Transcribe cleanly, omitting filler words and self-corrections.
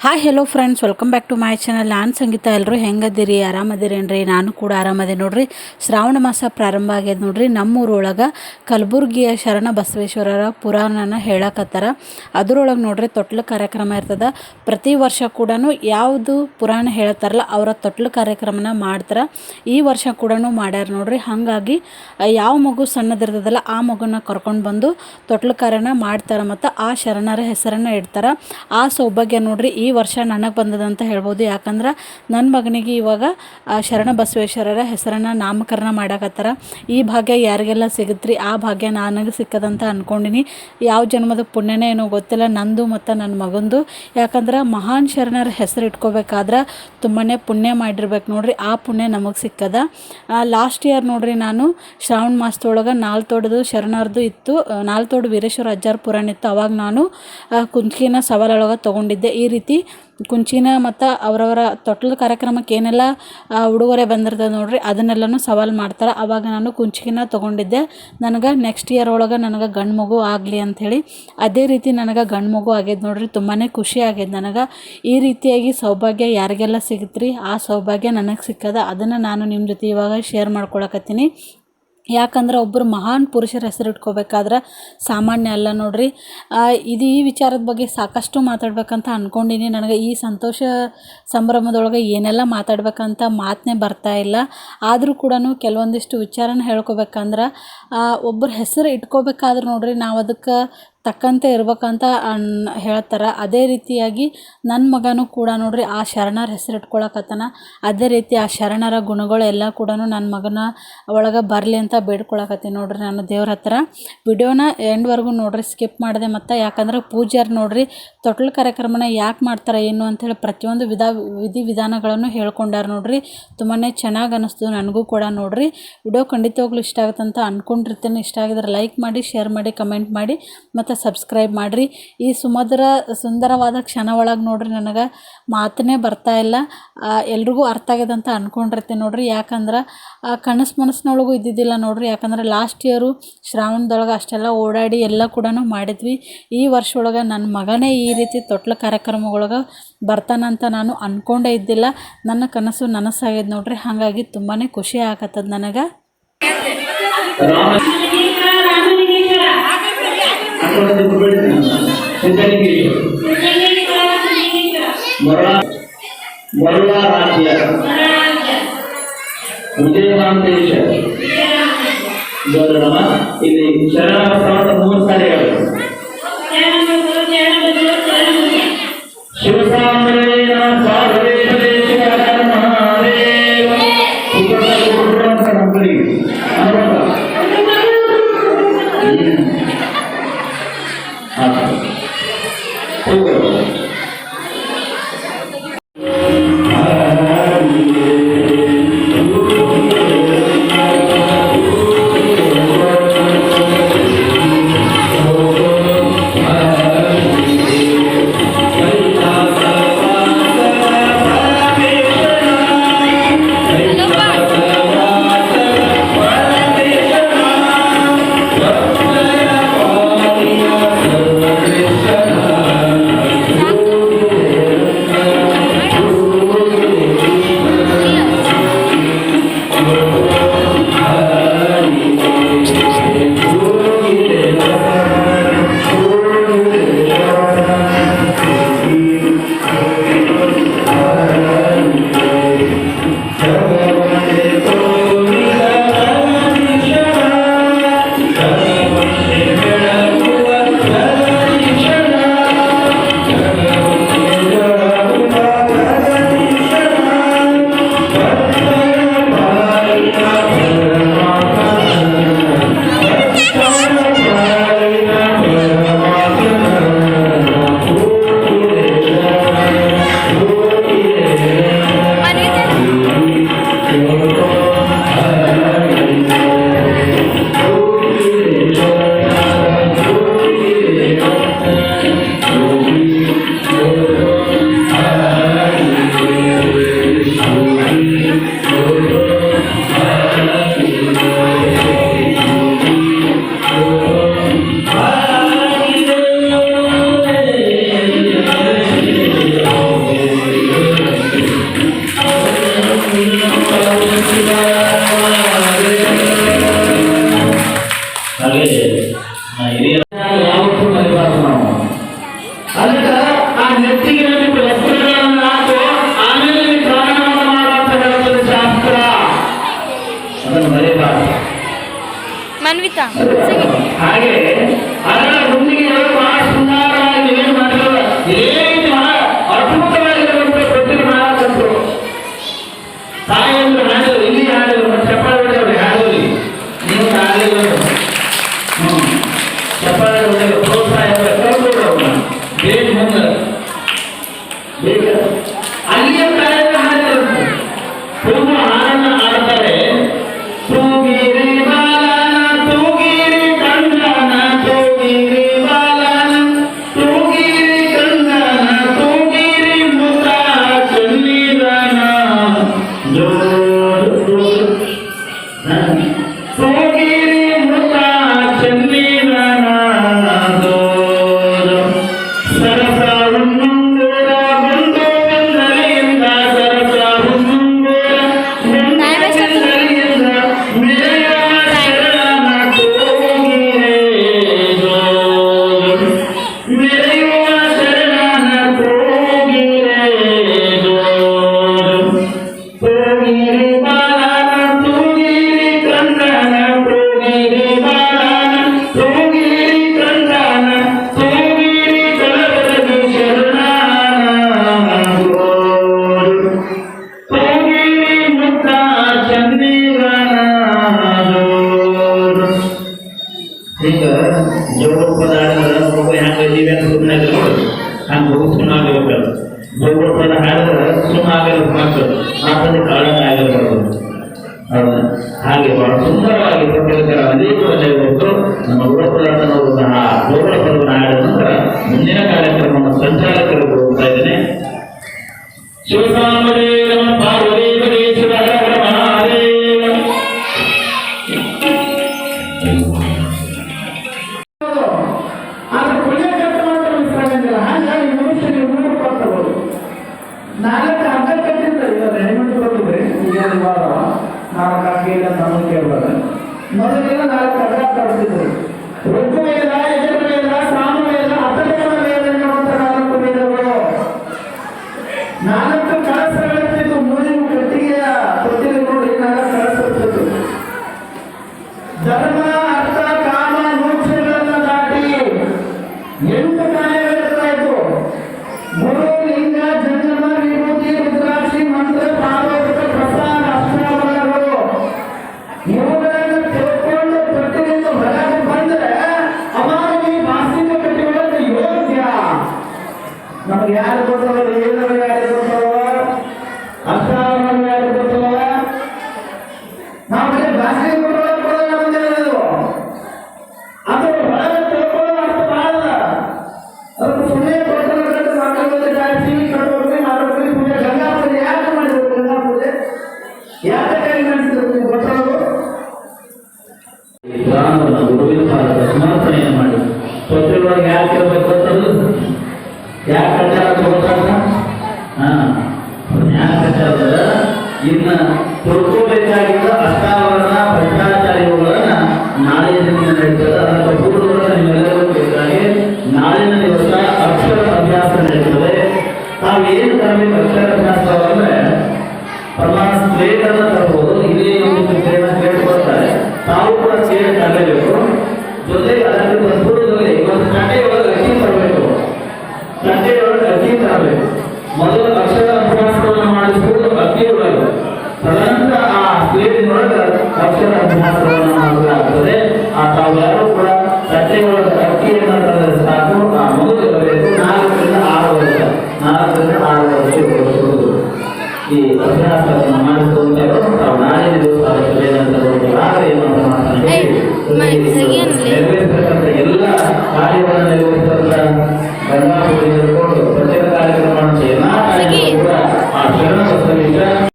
Hi hello friends, welcome back to my channel. ನಾನು ಸಂಗೀತ. ಎಲ್ಲರೂ ಹೆಂಗದಿರಿ? ಆರಾಮದಿರೇನ್ರಿ? ನಾನು ಕೂಡ ಆರಾಮದೆ ನೋಡ್ರಿ. ಶ್ರಾವಣ ಮಾಸ ಪ್ರಾರಂಭ ಆಗ್ಯದ ನೋಡ್ರಿ. ನಮ್ಮೂರೊಳಗೆ ಕಲಬುರ್ಗಿಯ ಶರಣ ಬಸವೇಶ್ವರರ ಪುರಾಣನ ಹೇಳಕತ್ತಾರ. ಅದರೊಳಗೆ ನೋಡ್ರಿ ತೊಟ್ಲು ಕಾರ್ಯಕ್ರಮ ಇರ್ತದೆ. ಪ್ರತಿ ವರ್ಷ ಕೂಡ ಯಾವುದು ಪುರಾಣ ಹೇಳ್ತಾರಲ್ಲ ಅವರ ತೊಟ್ಲು ಕಾರ್ಯಕ್ರಮನ ಮಾಡ್ತಾರೆ. ಈ ವರ್ಷ ಕೂಡ ಮಾಡ್ಯಾರ ನೋಡ್ರಿ. ಹಾಗಾಗಿ ಯಾವ ಮಗು ಸಣ್ಣದಿರ್ತದಲ್ಲ ಆ ಮಗುನ ಕರ್ಕೊಂಡು ಬಂದು ತೊಟ್ಲು ಕಾರ್ಯನ ಮಾಡ್ತಾರೆ ಮತ್ತು ಆ ಶರಣರ ಹೆಸರನ್ನು ಇಡ್ತಾರೆ. ಆ ಸೌಭಾಗ್ಯ ನೋಡ್ರಿ ಈ ವರ್ಷ ನನಗೆ ಬಂದದಂತ ಹೇಳ್ಬೋದು. ಯಾಕಂದ್ರೆ ನನ್ನ ಮಗನಿಗೆ ಇವಾಗ ಶರಣ ಬಸವೇಶ್ವರರ ಹೆಸರನ್ನು ನಾಮಕರಣ ಮಾಡಕತ್ತಾರ. ಈ ಭಾಗ್ಯ ಯಾರಿಗೆಲ್ಲ ಸಿಗುತ್ರಿ, ಆ ಭಾಗ್ಯ ನನಗೆ ಸಿಕ್ಕದಂತ ಅಂದ್ಕೊಂಡಿನಿ. ಯಾವ ಜನ್ಮದ ಪುಣ್ಯನೇ ಏನೋ ಗೊತ್ತಿಲ್ಲ, ನಂದು ಮತ್ತು ನನ್ನ ಮಗಂದು. ಯಾಕಂದ್ರೆ ಮಹಾನ್ ಶರಣರ ಹೆಸರು ಇಟ್ಕೋಬೇಕಾದ್ರೆ ತುಂಬಾ ಪುಣ್ಯ ಮಾಡಿರ್ಬೇಕು ನೋಡ್ರಿ. ಆ ಪುಣ್ಯ ನಮಗೆ ಸಿಕ್ಕದ. ಲಾಸ್ಟ್ ಇಯರ್ ನೋಡ್ರಿ ನಾನು ಶ್ರಾವಣ ಮಾಸದೊಳಗೆ ನಾಲ್ತೋಡದು ಶರಣರದು ಇತ್ತು, ನಾಲ್ತೋಡು ವೀರೇಶ್ವರ ಅಜ್ಜಾರ ಪುರಾಣ ಇತ್ತು. ಅವಾಗ ನಾನು ಕುಂಚಿನ ಸವಾಲೊಳಗೆ ತೊಗೊಂಡಿದ್ದೆ. ಈ ರೀತಿ ಕುಂಚಿನ ಮತ್ತು ಅವರವರ ತೊಟ್ಲದ ಕಾರ್ಯಕ್ರಮಕ್ಕೆ ಏನೆಲ್ಲ ಉಡುಗೊರೆ ಬಂದಿರ್ತದೆ ನೋಡ್ರಿ ಅದನ್ನೆಲ್ಲನೂ ಸವಾಲು ಮಾಡ್ತಾರೆ. ಆವಾಗ ನಾನು ಕುಂಚಿನ ತೊಗೊಂಡಿದ್ದೆ. ನನಗೆ ನೆಕ್ಸ್ಟ್ ಇಯರ್ ಒಳಗೆ ನನಗೆ ಗಂಡು ಮಗು ಆಗಲಿ ಅಂಥೇಳಿ. ಅದೇ ರೀತಿ ನನಗೆ ಗಂಡು ಮಗು ಆಗ್ಯದ ನೋಡ್ರಿ. ತುಂಬಾ ಖುಷಿ ಆಗ್ಯದ ನನಗೆ. ಈ ರೀತಿಯಾಗಿ ಸೌಭಾಗ್ಯ ಯಾರಿಗೆಲ್ಲ ಸಿಗುತ್ರಿ, ಆ ಸೌಭಾಗ್ಯ ನನಗೆ ಸಿಕ್ಕದ. ಅದನ್ನು ನಾನು ನಿಮ್ಮ ಜೊತೆ ಇವಾಗ ಶೇರ್ ಮಾಡ್ಕೊಳಕತ್ತೀನಿ. ಯಾಕಂದ್ರೆ ಒಬ್ಬರು ಮಹಾನ್ ಪುರುಷರ ಹೆಸರು ಇಟ್ಕೋಬೇಕಾದ್ರೆ ಸಾಮಾನ್ಯ ಅಲ್ಲ ನೋಡ್ರಿ. ಈ ವಿಚಾರದ ಬಗ್ಗೆ ಸಾಕಷ್ಟು ಮಾತಾಡ್ಬೇಕಂತ ಅಂದ್ಕೊಂಡಿನಿ. ನನಗೆ ಈ ಸಂತೋಷ ಸಂಭ್ರಮದೊಳಗೆ ಏನೆಲ್ಲ ಮಾತಾಡ್ಬೇಕಂತ ಮಾತನ್ನೇ ಬರ್ತಾ ಇಲ್ಲ. ಆದರೂ ಕೂಡ ಕೆಲವೊಂದಿಷ್ಟು ವಿಚಾರನ ಹೇಳ್ಕೊಬೇಕಂದ್ರೆ ಒಬ್ಬರ ಹೆಸರು ಇಟ್ಕೋಬೇಕಾದ್ರೆ ನೋಡ್ರಿ ನಾವು ಅದಕ್ಕೆ ತಕ್ಕಂತೆ ಇರ್ಬೇಕಂತ ಹೇಳ್ತಾರೆ. ಅದೇ ರೀತಿಯಾಗಿ ನನ್ನ ಮಗನೂ ಕೂಡ ನೋಡ್ರಿ ಆ ಶರಣರ ಹೆಸರು ಇಟ್ಕೊಳಕತ್ತಾನ. ಅದೇ ರೀತಿ ಆ ಶರಣರ ಗುಣಗಳು ಎಲ್ಲ ಕೂಡ ನನ್ನ ಮಗನ ಒಳಗೆ ಬರಲಿ ಅಂತ ಬೇಡ್ಕೊಳಕತ್ತೀನಿ ನೋಡ್ರಿ ನಾನು ದೇವ್ರ ಹತ್ರ. ವಿಡಿಯೋನ ಎಂಡ್ವರೆಗೂ ನೋಡ್ರಿ, ಸ್ಕಿಪ್ ಮಾಡಿದೆ. ಮತ್ತು ಯಾಕಂದ್ರೆ ಪೂಜಾರ್ ನೋಡ್ರಿ ತೊಟ್ಲು ಕಾರ್ಯಕ್ರಮನ ಯಾಕೆ ಮಾಡ್ತಾರೆ ಏನು ಅಂಥೇಳಿ ಪ್ರತಿಯೊಂದು ವಿಧಾನಗಳನ್ನು ಹೇಳ್ಕೊಂಡಾರ ನೋಡ್ರಿ. ತುಂಬಾ ಚೆನ್ನಾಗಿ ಅನ್ನಿಸ್ತು ನನಗೂ ಕೂಡ ನೋಡ್ರಿ. ವಿಡಿಯೋ ಖಂಡಿತವಾಗ್ಲೂ ಇಷ್ಟ ಆಗುತ್ತಂತ ಅಂದ್ಕೊಂಡಿರ್ತೀನಿ. ಇಷ್ಟ ಆಗಿದ್ರೆ ಲೈಕ್ ಮಾಡಿ, ಶೇರ್ ಮಾಡಿ, ಕಮೆಂಟ್ ಮಾಡಿ ಮತ್ತು ಸಬ್ಸ್ಕ್ರೈಬ್ ಮಾಡಿರಿ. ಈ ಸುಂದರವಾದ ಕ್ಷಣ ಒಳಗೆ ನೋಡ್ರಿ ನನಗೆ ಮಾತನ್ನೇ ಬರ್ತಾ ಇಲ್ಲ. ಎಲ್ರಿಗೂ ಅರ್ಥ ಆಗ್ಯದಂತ ಅಂದ್ಕೊಂಡಿರ್ತೀನಿ ನೋಡ್ರಿ. ಯಾಕಂದ್ರೆ ಮನಸ್ಸಿನೊಳಗೂ ಇದ್ದಿದ್ದಿಲ್ಲ ನೋಡ್ರಿ. ಯಾಕಂದ್ರೆ ಲಾಸ್ಟ್ ಇಯರು ಶ್ರಾವಣದೊಳಗೆ ಅಷ್ಟೆಲ್ಲ ಓಡಾಡಿ ಎಲ್ಲ ಕೂಡ ಮಾಡಿದ್ವಿ. ಈ ವರ್ಷ ಒಳಗೆ ನನ್ನ ಮಗನೇ ಈ ರೀತಿ ತೊಟ್ಲ ಕಾರ್ಯಕ್ರಮಗಳಿಗೆ ಬರ್ತಾನಂತ ನಾನು ಅಂದ್ಕೊಂಡೇ ಇದ್ದಿಲ್ಲ. ನನ್ನ ಕನಸು ನನಸಾಗ್ಯದ ನೋಡ್ರಿ. ಹಾಗಾಗಿ ತುಂಬಾ ಖುಷಿ ಆಗತ್ತದ ನನಗೆ. ಮರುಳಾ ರಾಜ್ಯ ವಿಜಯರಾಮದೇಶ ಇಲ್ಲಿ ಶರಣ ಬಸವಣ್ಣ 3 ಸಾರಿ ಹೇಳೋದು. ಶಿವಸಾಂಬರೇನ ಪಾರ್ವದೇಶ್ವರೇಶ್ವರ ಮಹಾದೇವ ಅಂತ ನಂಬರಿಗೆ ಹಾಗೆ ಹಿರಿಯರ ಯಾವತ್ತೂ ಮರಿಬಾರ್ದು ನಾವು. ಅದಕ್ಕೆ ಆ ನೆತ್ತಿಗೆ ನಮಗೆ ವಸ್ತ್ರಗಳನ್ನು ಹಾಕು, ಆಮೇಲೆ ನೀವು ಪ್ರಾಣಾಯಾಮ ಮಾಡಂತ ಹೇಳುತ್ತದೆ ಶಾಸ್ತ್ರ. ಅದನ್ನು ಮರಿಬಾರ್ದು. ಮನ್ವಿತಾ ಹಾಗೆ ಅದರ ಹುಣ್ಣಿಗೆ ಬಹಳ ಸುಂದರವಾಗಿ ಏನು ಮಾಡಿದ್ರು, ಏನು ಅದ್ಭುತವಾಗಿರುವಂತ ಪ್ರತಿಭೆ ಮಾಡಕಂತರು. ತಾಯಿಯವರು ಹಾಡಿದ್ರು, ಇಲ್ಲಿ ಹಾಡಿದ್ರು, ಮತ್ತೆ ಚಪ್ಪಾಳೆ ಹೊಡೆಯವರು ಹಾಡೋರಿ, ನೀವು ಹಾಡಿದ್ರು. ಚಪ್ಪಾಳೆ ಹೊಡೆಯವರು ಪ್ರೋತ್ಸಾಹ ಕರ್ಕೊಂಡು ಅವ್ರನ್ನ ಬೇಗ ಮುಂದೆ ಬೇಗ ಅಲ್ಲಿಯ ತಾಯಿಯವರು ಹಾಡಿದ್ರು. ತುಂಬ ಹಾಡನ್ನು ಹಾಡ್ತಾರೆ. ತೂಗಿರಿ ಬಾಲನ ತೂಗಿರಿ ಕಂದನ ತೂಗಿರಿ ಬಾಲನ ತೂಗಿರಿ ಕಂದನ ತೂಗಿರಿ ಮುತ ಚೆನ್ನಿದನ ತೂಗಿರಿ ಮುತ ಚೆನ್ನಿದನ ಸರಸ ಹುಣ್ಣುಂಗುರ ಬಂದು ಬಂದರಿಯಿಂದ ಸರಸ ಹುಣ್ಣುಂಗುರ ಬಂದರಿಯಿಂದ ಮೆರೆಯುವ ಶರಣನ ತೂಗಿರೇದು ಮೆರೆಯುವ ಶರಣನ ತೂಗಿರೇದು ತೂಗಿರಿ ಬಾಲನ ತೂಗಿರಿ ಕಂದನ ತೂಗಿರಿ ಬಾಲನ ತೂಗಿರಿ ಕಂದನ ತೂಗಿರಿ ಕಲಬರಗಿ ಶರಣನ ತೂಗಿರಿ ಮುತ್ತ ಚಂದಿರನ. ಈಗ ಜೋಗಪದ ಹಾಡಿದ್ರೆ ಮಗು ಹೆಂಗೆ ಜೀವ ಸುಮ್ಮನೆ ನೋಡಿ ಹಂಗೆ ಮಗು ಸುಮ್ಮನಾಗಿರ್ಬೇಕು. ಜೋಗಪದ ಹಾಡಿದ್ರೆ ಸುಮ್ಮನಾಗಿರೋದು ಮಕ್ಕಳು ಮಾತಲ್ಲಿ ಕಾಳಂಗ ಆಗಿರ್ಬಾರ್ದು. ಹೌದಾ? ಹಾಗೆ ಬಹಳ ಸುಂದರವಾಗಿ ಪ್ರಕೃತಿಕರ ಅನೇಕರಲ್ಲೇ ಹೊರತು ನಮ್ಮ ಗುರುಪದಾರ್ಥನವರು ಸಹ ಜೋಗಳ ಪದವನ್ನು ಹಾಡಿದ ನಂತರ ಮುಂದಿನ ಕಾರ್ಯಕ್ರಮವನ್ನು ಸಂಚಾಲಕರಿಗೆ ಹೋಗ್ತಾ ಇದ್ದೇನೆ. ಶಿವಸಾಮರೇ ನಮ ಪಾರ್ವತಿ ಪರಮೇಶ್ವರ ಹರ ಹರ ಮಹಾದೇವ. ಆದ್ರೆ ಕೊನೆಯ ಕಟ್ಟು ಮಾತ್ರ ಮಿಸ್ಸಾಗಂಗಿಲ್ಲ. ಹಾಗಾಗಿ ಮನುಷ್ಯನಿಗೆ 3 ಕೊಡ್ತಬಹುದು. 4 ಅರ್ಧ ಕಟ್ಟಿರ್ತಾರೆ. ಈಗ ರೆಡಿಮೆಂಟ್ ಕೊಟ್ಟಿದ್ರೆ ಈಗ ಇವಾಗ 4 ಹಾಕಿಲ್ಲ ನಮಗೆ ಕೇಳಬಾರ. ಮೊದಲೆಲ್ಲ 4 ಅರ್ಧ ಕಟ್ತಿದ್ರು. ಋಗ್ವೇದ, ಯಜುರ್ವೇದ, ಸಾಮವೇದ, ಅಥರ್ವಣ ವೇದ ಎನ್ನುವಂತ 4 ವೇದಗಳು. 4 ಕಳಸಗಳಿರ್ತಿತ್ತು. 3 ಕಟ್ಟಿಗೆಯ ತೊಟ್ಟಿಗೆ ನೋಡಿ 4 ಕಳಸಗಳಿರ್ತಿತ್ತು. ಧರ್ಮ ಅರ್ಥ ಕಾಮ ಮೋಕ್ಷಗಳನ್ನ ದಾಟಿ 8 ಕಾರ್ಯಗಳಿರ್ತಾ ಇತ್ತು. ಗುರು ಲಿಂಗ ಜಂಗಮ ವಿಭೂತಿ ರುದ್ರಾಕ್ಷಿ ಮಂತ್ರ ಪಾರ್ವತ ಪ್ರಸಾದ ಅಷ್ಟಾವರಣಗಳು ಇವುಗಳನ್ನು ತಿಳ್ಕೊಂಡು ತೊಟ್ಟಿನಿಂದ ಹೊರಗೆ ಬಂದ್ರೆ ಅವಾಗ ಈ ಮಾಸಿಕ ಕಟ್ಟಿಗಳನ್ನು ಯೋಗ್ಯ. ನಮಗೆ ಯಾರು ಗೊತ್ತವ, ಏನವ ಯಾರು ಗೊತ್ತವ, ಅಷ್ಟಾವರಣ ಯಾರು ಗೊತ್ತವ. ನಾವು ಭಾಷೆ ಕೊಡೋಲ್ಲ ಬಂದಿರೋದು. ಅದು ಹೊರಗೆ ತಿಳ್ಕೊಳ್ಳೋ ಅರ್ಥ ಮಾಡಲ್ಲ. ಅದಕ್ಕೆ ಸುಮ್ಮನೆ ಕೊಟ್ಟರು ಕಟ್ಟು ಮಕ್ಕಳಿಗೆ ಜಾಸ್ತಿ ಕಟ್ಟೋರಿಗೆ ಮಾಡೋರಿಗೆ ಪೂಜೆ ಗಂಗಾ ಪೂಜೆ ಯಾಕೆ ಮಾಡಿದ್ರು? ಗಂಗಾ ಪೂಜೆ ಯಾಕೆ ಕೈ ಮಾಡಿಸಿದ್ರು ಗೊತ್ತವರು? ಈ ಪುರಾಣವನ್ನು ಗುರುವಿನ ಪಾದದ ಸಮರ್ಪಣೆಯನ್ನು ಮಾಡಿ ತೊಟ್ಟಿಲೊಳಗೆ ಯಾಕೆ ಇರಬೇಕು ಗೊತ್ತದು? ಯಾಕೆ ಕಟ್ಟಾರ ಗೊತ್ತಾಗ ಯಾಕೆ ಕಟ್ಟಾರ? ಇನ್ನು ತಿಳ್ಕೋಬೇಕಾಗಿದ್ದ ಅಷ್ಟಾವರಣ ಭ್ರಷ್ಟಾಚಾರಿಗಳನ್ನ ನಾಳಿನ ದಿನ ನಡೀತದೆ. ಅದರ ಪೂರ್ವಗಳನ್ನು ನಿಮ್ಮೆಲ್ಲರಿಗೂ ಬೇಕಾಗಿ ನಾಳಿನ ದಿವಸ ಅಕ್ಷರ ಅಭ್ಯಾಸ ನಡೀತದೆ. ತಾವೇನು ತರಬೇಕು ಅಕ್ಷರ ಅಭ್ಯಾಸ ಅಂದ್ರೆ ಪ್ರಮಾಣ ಸ್ಲೇಟನ್ನು ತರಬಹುದು. ಇಲ್ಲಿ ಒಂದು ಸ್ಲೇಟನ್ನು ಕೇಳ್ಕೊಳ್ತಾರೆ. ತಾವು ಕೂಡ ಸ್ಲೇಟ್ ತರಲೇಬೇಕು. ಜೊತೆಗೆ ಅದಕ್ಕೆ ಪೂರ್ವದಲ್ಲಿ ಒಂದು ಕಟ್ಟೆಯೊಳಗೆ ಅಕ್ಕಿ ತರಬೇಕು. ಕಟ್ಟೆಯೊಳಗೆ ಅಕ್ಕಿ ತರಬೇಕು. ಮೊದಲು ಅಕ್ಷರ ಅಭ್ಯಾಸವನ್ನು ಮಾಡಿಸುವುದು ಅಕ್ಕಿಯೊಳಗೆ, ತದನಂತರ ಆ ಸ್ಲೇಟಿನೊಳಗೆ ಅಕ್ಷರ ಅಭ್ಯಾಸವನ್ನು ಮಾಡಲಾಗುತ್ತದೆ. ಆ ತಾವ್ಯಾರು ಕೂಡ ಕಟ್ಟೆಯೊಳಗೆ ಅಕ್ಕಿಯನ್ನು ತರಲು ಸಾಕು. ಆ ಮಗು ಇರಬೇಕು. 4 ರಿಂದ 6 ವರ್ಷ ಈ ಅಭ್ಯಾಸವನ್ನು ಮಾಡಿಸುವಂತವರು ತಾವು ನಾಳಿನ ದಿವಸ ನೆರವೇರಿಸತಕ್ಕಂಥ ಎಲ್ಲ ಕಾರ್ಯಗಳನ್ನು ನಿರ್ವಹಿಸುವಂತ ಗಂಗಾ